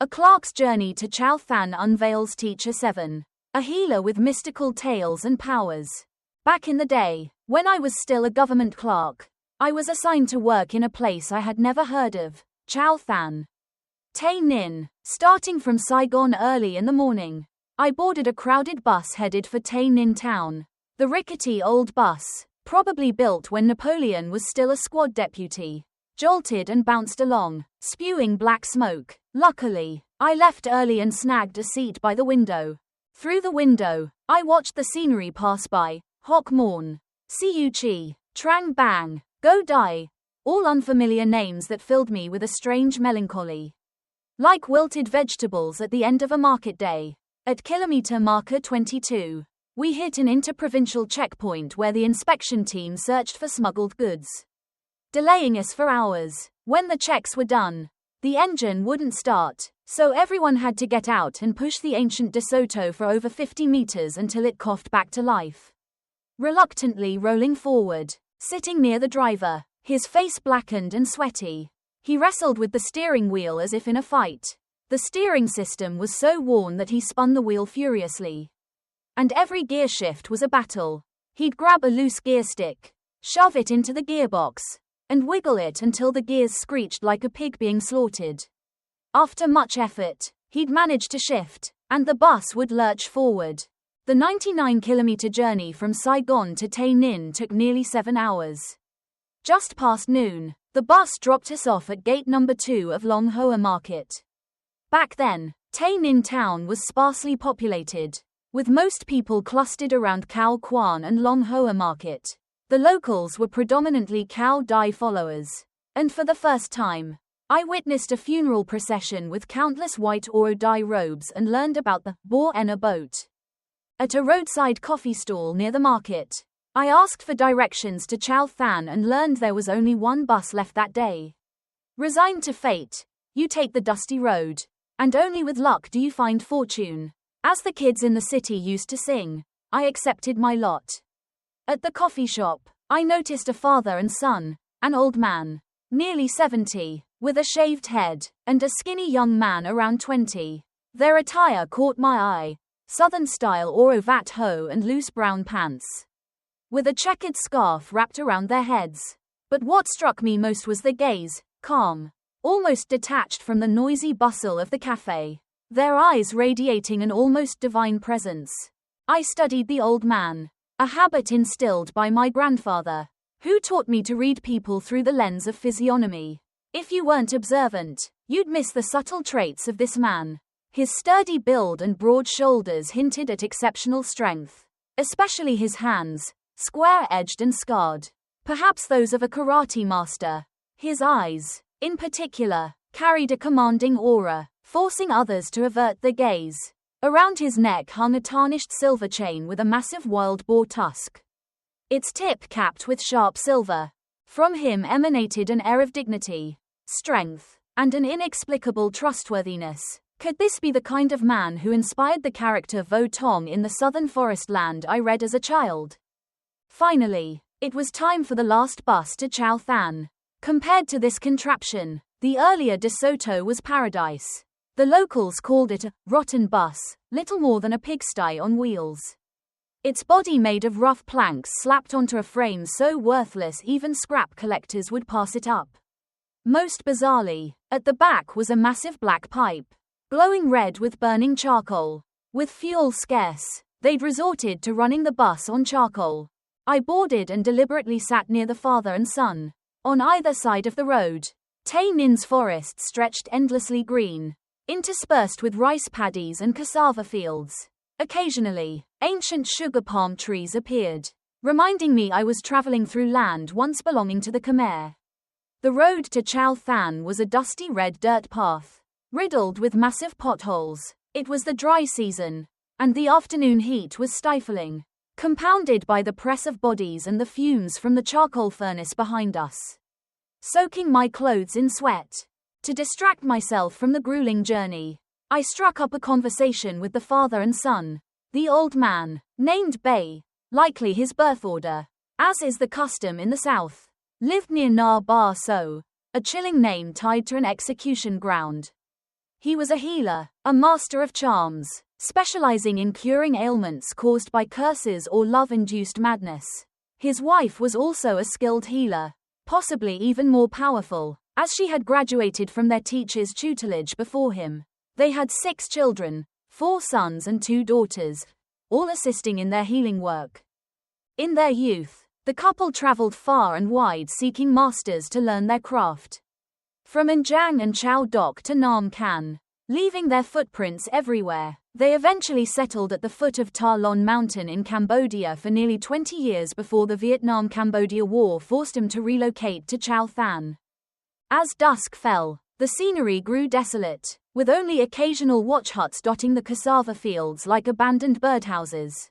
A Clerk's Journey to Châu Thành Unveils Teacher 7. A healer with mystical tales and powers. Back in the day, when I was still a government clerk, I was assigned to work in a place I had never heard of, Châu Thành. Tay Ninh. Starting from Saigon early in the morning, I boarded a crowded bus headed for Tay Ninh town. The rickety old bus, probably built when Napoleon was still a squad deputy, jolted and bounced along, spewing black smoke. Luckily, I left early and snagged a seat by the window. Through the window, I watched the scenery pass by: Hoc Morn, Siu Chi, Trang Bang, Go Dai, all unfamiliar names that filled me with a strange melancholy. Like wilted vegetables at the end of a market day. At kilometer marker 22, we hit an interprovincial checkpoint where the inspection team searched for smuggled goods, delaying us for hours. When the checks were done, the engine wouldn't start, so everyone had to get out and push the ancient De Soto for over 50 meters until it coughed back to life. Reluctantly rolling forward, sitting near the driver, his face blackened and sweaty, he wrestled with the steering wheel as if in a fight. The steering system was so worn that he spun the wheel furiously. And every gear shift was a battle. He'd grab a loose gear stick, shove it into the gearbox, and wiggle it until the gears screeched like a pig being slaughtered. After much effort, he'd manage to shift, and the bus would lurch forward. The 99-kilometer journey from Saigon to Tay Ninh took nearly 7 hours. Just past noon, the bus dropped us off at gate number 2 of Long Hoa Market. Back then, Tay Ninh town was sparsely populated, with most people clustered around Khao Quan and Long Hoa Market. The locals were predominantly Cao Dai followers, and for the first time, I witnessed a funeral procession with countless white Oro Dai robes and learned about the Bo Enna boat. At a roadside coffee stall near the market, I asked for directions to Châu Thành and learned there was only one bus left that day. Resigned to fate, you take the dusty road, and only with luck do you find fortune. As the kids in the city used to sing, I accepted my lot. At the coffee shop, I noticed a father and son, an old man, nearly 70, with a shaved head, and a skinny young man around 20. Their attire caught my eye: Southern-style Oro Vat Ho and loose brown pants, with a checkered scarf wrapped around their heads. But what struck me most was their gaze, calm, almost detached from the noisy bustle of the cafe, their eyes radiating an almost divine presence. I studied the old man, a habit instilled by my grandfather, who taught me to read people through the lens of physiognomy. If you weren't observant, you'd miss the subtle traits of this man. His sturdy build and broad shoulders hinted at exceptional strength, especially his hands, square-edged and scarred, perhaps those of a karate master. His eyes, in particular, carried a commanding aura, forcing others to avert their gaze. Around his neck hung a tarnished silver chain with a massive wild boar tusk, its tip capped with sharp silver. From him emanated an air of dignity, strength, and an inexplicable trustworthiness. Could this be the kind of man who inspired the character Vo Tong in the Southern Forest Land I read as a child? Finally, it was time for the last bus to Châu Thành. Compared to this contraption, the earlier De Soto was paradise. The locals called it a rotten bus, little more than a pigsty on wheels. Its body made of rough planks slapped onto a frame so worthless even scrap collectors would pass it up. Most bizarrely, at the back was a massive black pipe, glowing red with burning charcoal. With fuel scarce, they'd resorted to running the bus on charcoal. I boarded and deliberately sat near the father and son. On either side of the road, Tay Ninh's forest stretched endlessly green, interspersed with rice paddies and cassava fields. Occasionally, ancient sugar palm trees appeared, reminding me I was traveling through land once belonging to the Khmer. The road to Châu Thành was a dusty red dirt path, riddled with massive potholes. It was the dry season, and the afternoon heat was stifling, compounded by the press of bodies and the fumes from the charcoal furnace behind us, soaking my clothes in sweat. To distract myself from the grueling journey, I struck up a conversation with the father and son. The old man, named Bay, likely his birth order, as is the custom in the south, lived near Na Ba So, a chilling name tied to an execution ground. He was a healer, a master of charms, specializing in curing ailments caused by curses or love-induced madness. His wife was also a skilled healer, possibly even more powerful, as she had graduated from their teacher's tutelage before him. They had 6 children, 4 sons and 2 daughters, all assisting in their healing work. In their youth, the couple traveled far and wide seeking masters to learn their craft. From Anjang and Chao Doc to Nam Can, leaving their footprints everywhere, they eventually settled at the foot of Ta Lon Mountain in Cambodia for nearly 20 years before the Vietnam-Cambodia War forced him to relocate to Chao Than. As dusk fell, the scenery grew desolate, with only occasional watch huts dotting the cassava fields like abandoned birdhouses.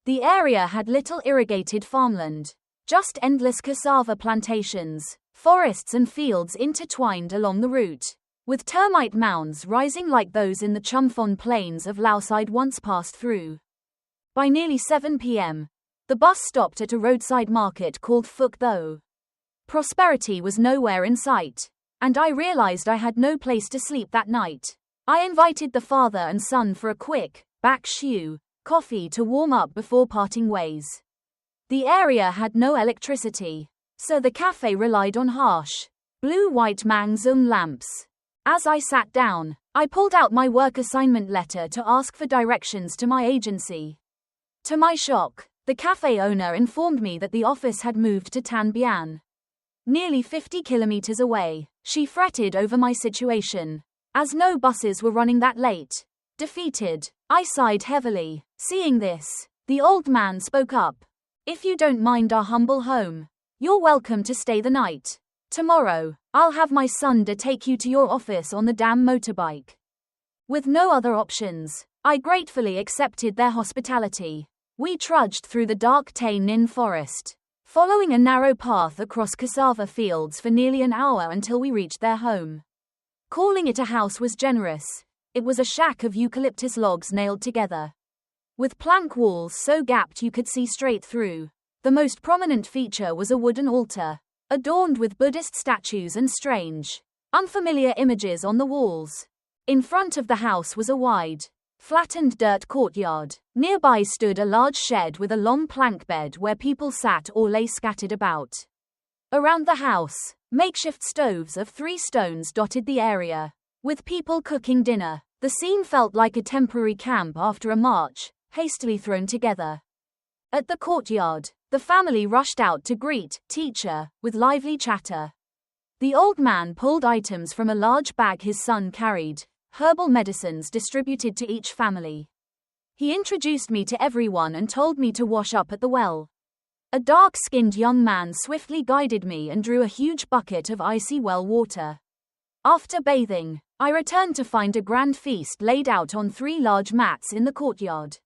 The area had little irrigated farmland, just endless cassava plantations, forests and fields intertwined along the route, with termite mounds rising like those in the Chumphon plains of Laos I'd once passed through. By nearly 7 p.m., the bus stopped at a roadside market called Phuc Tho. Prosperity was nowhere in sight, and I realized I had no place to sleep that night. I invited the father and son for a quick, bak siu, coffee to warm up before parting ways. The area had no electricity, so the cafe relied on harsh, blue-white Mang Zung lamps. As I sat down, I pulled out my work assignment letter to ask for directions to my agency. To my shock, the cafe owner informed me that the office had moved to Tan Bien, nearly 50 kilometers away. She fretted over my situation, as no buses were running that late. Defeated, I sighed heavily. Seeing this, the old man spoke up. "If you don't mind our humble home, you're welcome to stay the night. Tomorrow, I'll have my son to take you to your office on the damn motorbike." With no other options, I gratefully accepted their hospitality. We trudged through the dark Tay Ninh forest, following a narrow path across cassava fields for nearly an hour until we reached their home. Calling it a house was generous. It was a shack of eucalyptus logs nailed together, with plank walls so gapped you could see straight through. The most prominent feature was a wooden altar, adorned with Buddhist statues and strange, unfamiliar images on the walls. In front of the house was a wide, flattened dirt courtyard. Nearby stood a large shed with a long plank bed where people sat or lay scattered about. Around the house, makeshift stoves of 3 stones dotted the area, with people cooking dinner. The scene felt like a temporary camp after a march, hastily thrown together. At the courtyard, the family rushed out to greet teacher with lively chatter. The old man pulled items from a large bag his son carried, herbal medicines distributed to each family. He introduced me to everyone and told me to wash up at the well. A dark-skinned young man swiftly guided me and drew a huge bucket of icy well water. After bathing, I returned to find a grand feast laid out on 3 large mats in the courtyard.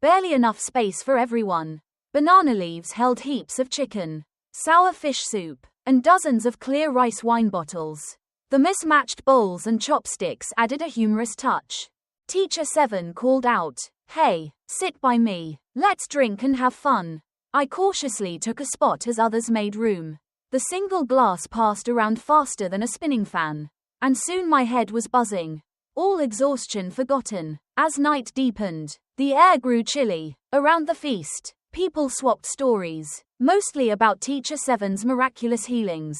Barely enough space for everyone. Banana leaves held heaps of chicken, sour fish soup, and dozens of clear rice wine bottles. The mismatched bowls and chopsticks added a humorous touch. Teacher 7 called out, "Hey, sit by me, let's drink and have fun." I cautiously took a spot as others made room. The single glass passed around faster than a spinning fan, and soon my head was buzzing, all exhaustion forgotten. As night deepened, the air grew chilly. Around the feast, people swapped stories, mostly about Teacher 7's miraculous healings.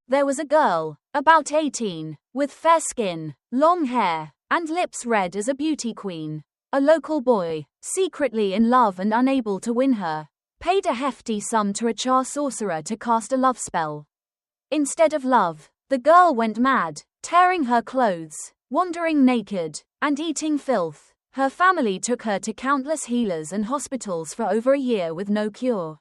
There was a girl, about 18, with fair skin, long hair, and lips red as a beauty queen. A local boy, secretly in love and unable to win her, paid a hefty sum to a Cha sorcerer to cast a love spell. Instead of love, the girl went mad, tearing her clothes, wandering naked, and eating filth. Her family took her to countless healers and hospitals for over a year with no cure.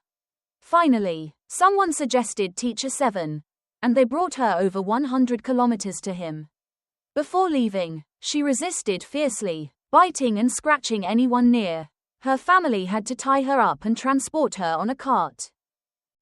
Finally, someone suggested Teacher 7, and they brought her over 100 kilometers to him. Before leaving, she resisted fiercely, biting and scratching anyone near. Her family had to tie her up and transport her on a cart.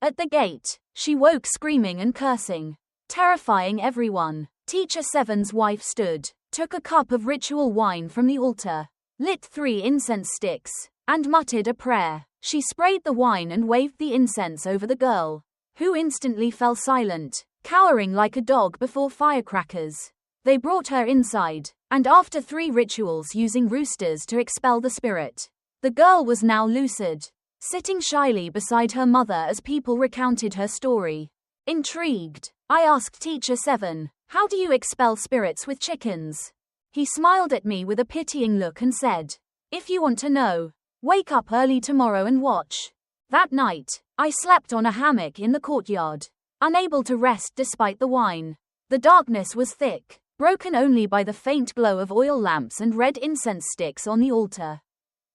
At the gate, she woke screaming and cursing, terrifying everyone. Teacher 7's wife stood, took a cup of ritual wine from the altar, lit 3 incense sticks, and muttered a prayer. She sprayed the wine and waved the incense over the girl, who instantly fell silent, cowering like a dog before firecrackers. They brought her inside, and after 3 rituals using roosters to expel the spirit, the girl was now lucid, sitting shyly beside her mother as people recounted her story. Intrigued, I asked Teacher 7, "How do you expel spirits with chickens?" He smiled at me with a pitying look and said, "If you want to know, wake up early tomorrow and watch." That night, I slept on a hammock in the courtyard, unable to rest despite the wine. The darkness was thick, broken only by the faint glow of oil lamps and red incense sticks on the altar.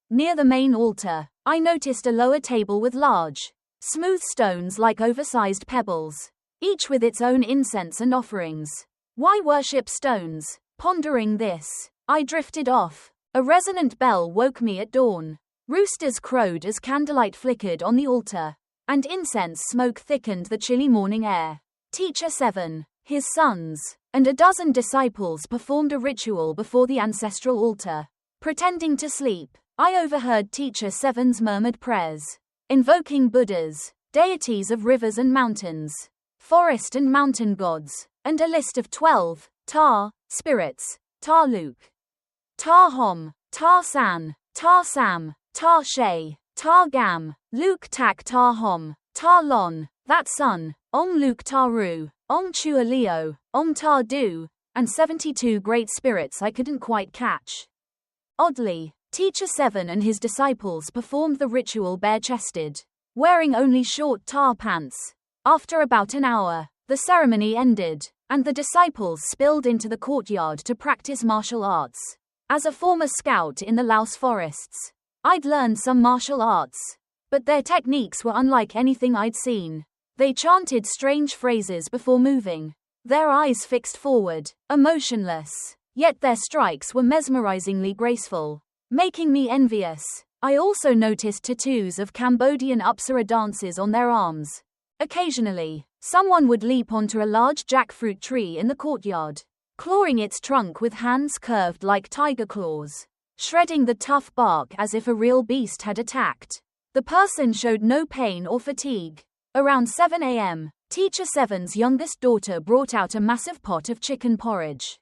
Near the main altar, I noticed a lower table with large, smooth stones like oversized pebbles, each with its own incense and offerings. Why worship stones? Pondering this, I drifted off. A resonant bell woke me at dawn. Roosters crowed as candlelight flickered on the altar, and incense smoke thickened the chilly morning air. Teacher 7, his sons, and a dozen disciples performed a ritual before the ancestral altar. Pretending to sleep, I overheard Teacher 7's murmured prayers, invoking Buddhas, deities of rivers and mountains, forest and mountain gods, and a list of 12 Ta spirits: Ta Luke, Ta Hom, Ta San, Ta Sam, Ta Shay, Ta Gam, Luke Tak Ta Hom, Ta Lon, that son, Ong Luke Ta Ru, Ong Chua Leo, Ong Ta Du, and 72 great spirits I couldn't quite catch. Oddly, Teacher 7 and his disciples performed the ritual bare-chested, wearing only short tar pants. After about an hour, the ceremony ended, and the disciples spilled into the courtyard to practice martial arts. As a former scout in the Laos forests, I'd learned some martial arts, but their techniques were unlike anything I'd seen. They chanted strange phrases before moving, their eyes fixed forward, emotionless, yet their strikes were mesmerizingly graceful, making me envious. I also noticed tattoos of Cambodian Apsara dances on their arms. Occasionally, someone would leap onto a large jackfruit tree in the courtyard, clawing its trunk with hands curved like tiger claws, shredding the tough bark as if a real beast had attacked. The person showed no pain or fatigue. Around 7 a.m., Teacher 7's youngest daughter brought out a massive pot of chicken porridge.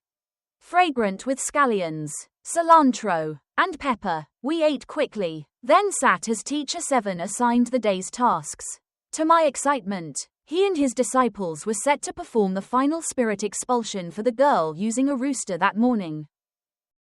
Fragrant with scallions, cilantro, and pepper, we ate quickly, then sat as Teacher 7 assigned the day's tasks. To my excitement, he and his disciples were set to perform the final spirit expulsion for the girl using a rooster that morning.